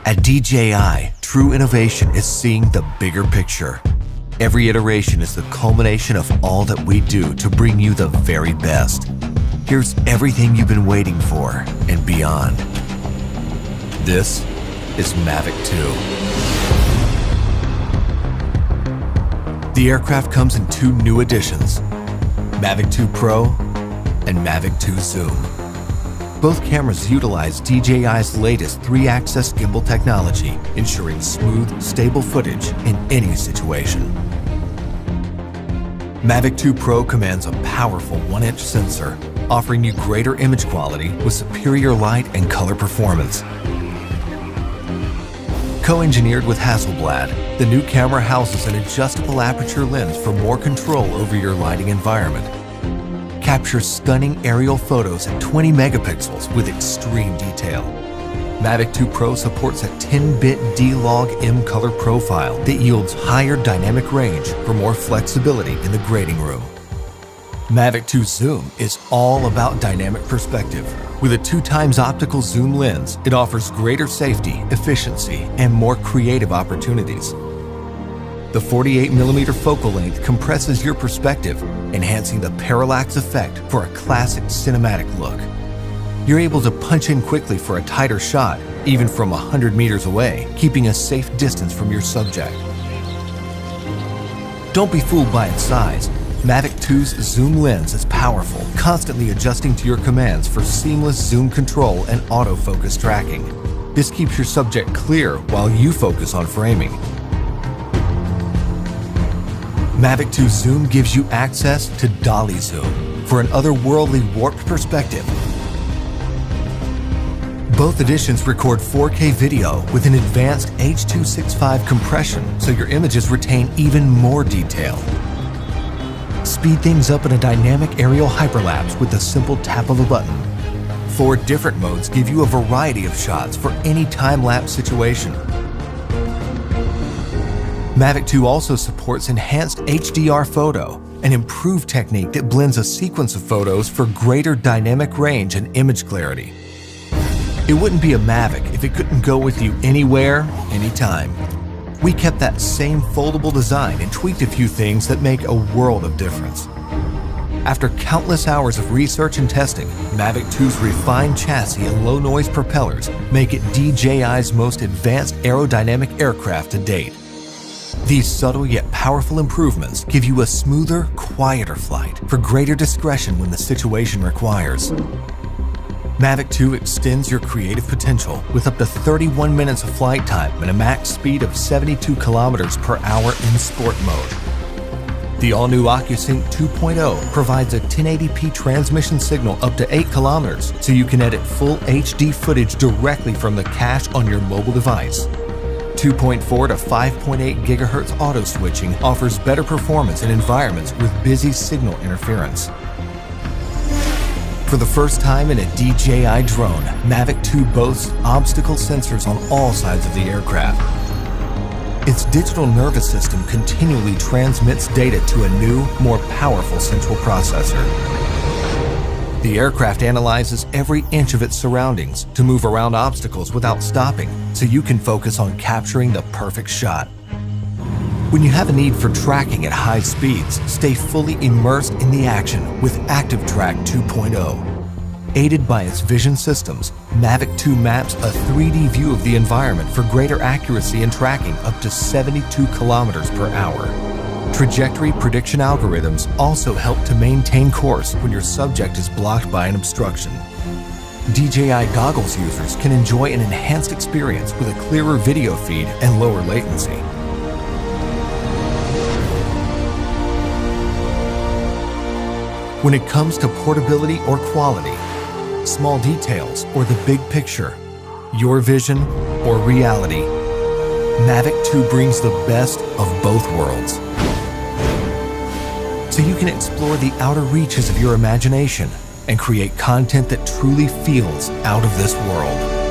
At DJI, true innovation is seeing the bigger picture. Every iteration is the culmination of all that we do to bring you the very best. Here's everything you've been waiting for and beyond. This is Mavic 2. The aircraft comes in two new editions, Mavic 2 Pro and Mavic 2 Zoom. Both cameras utilize DJI's latest 3-axis gimbal technology, ensuring smooth, stable footage in any situation. Mavic 2 Pro commands a powerful 1-inch sensor, offering you greater image quality with superior light and color performance. Co-engineered with Hasselblad, the new camera houses an adjustable aperture lens for more control over your lighting environment. Captures stunning aerial photos at 20 megapixels with extreme detail. Mavic 2 Pro supports a 10-bit D-Log M color profile that yields higher dynamic range for more flexibility in the grading room. Mavic 2 Zoom is all about dynamic perspective. With a 2x optical zoom lens, it offers greater safety, efficiency, and more creative opportunities. The 48mm focal length compresses your perspective, enhancing the parallax effect for a classic cinematic look. You're able to punch in quickly for a tighter shot, even from 100 meters away, keeping a safe distance from your subject. Don't be fooled by its size. Mavic 2's zoom lens is powerful, constantly adjusting to your commands for seamless zoom control and autofocus tracking. This keeps your subject clear while you focus on framing. Mavic 2 Zoom gives you access to dolly zoom for an otherworldly warped perspective. Both editions record 4K video with an advanced H.265 compression, so your images retain even more detail. Speed things up in a dynamic aerial hyperlapse with the simple tap of a button. 4 different modes give you a variety of shots for any time-lapse situation. Mavic 2 also supports enhanced HDR photo, an improved technique that blends a sequence of photos for greater dynamic range and image clarity. It wouldn't be a Mavic if it couldn't go with you anywhere, anytime. We kept that same foldable design and tweaked a few things that make a world of difference. After countless hours of research and testing, Mavic 2's refined chassis and low-noise propellers make it DJI's most advanced aerodynamic aircraft to date. These subtle yet powerful improvements give you a smoother, quieter flight for greater discretion when the situation requires. Mavic 2 extends your creative potential with up to 31 minutes of flight time and a max speed of 72 kilometers per hour in sport mode. The all-new OcuSync 2.0 provides a 1080p transmission signal up to 8 kilometers, so you can edit full HD footage directly from the cache on your mobile device. 2.4 to 5.8 GHz auto switching offers better performance in environments with busy signal interference. For the first time in a DJI drone, Mavic 2 boasts obstacle sensors on all sides of the aircraft. Its digital nervous system continually transmits data to a new, more powerful central processor. The aircraft analyzes every inch of its surroundings to move around obstacles without stopping, so you can focus on capturing the perfect shot. When you have a need for tracking at high speeds, stay fully immersed in the action with Active Track 2.0. Aided by its vision systems, Mavic 2 maps a 3D view of the environment for greater accuracy and tracking up to 72 kilometers per hour. Trajectory prediction algorithms also help to maintain course when your subject is blocked by an obstruction. DJI goggles users can enjoy an enhanced experience with a clearer video feed and lower latency. When it comes to portability or quality, small details or the big picture, your vision or reality, Mavic 2 brings the best of both worlds. So you can explore the outer reaches of your imagination and create content that truly feels out of this world.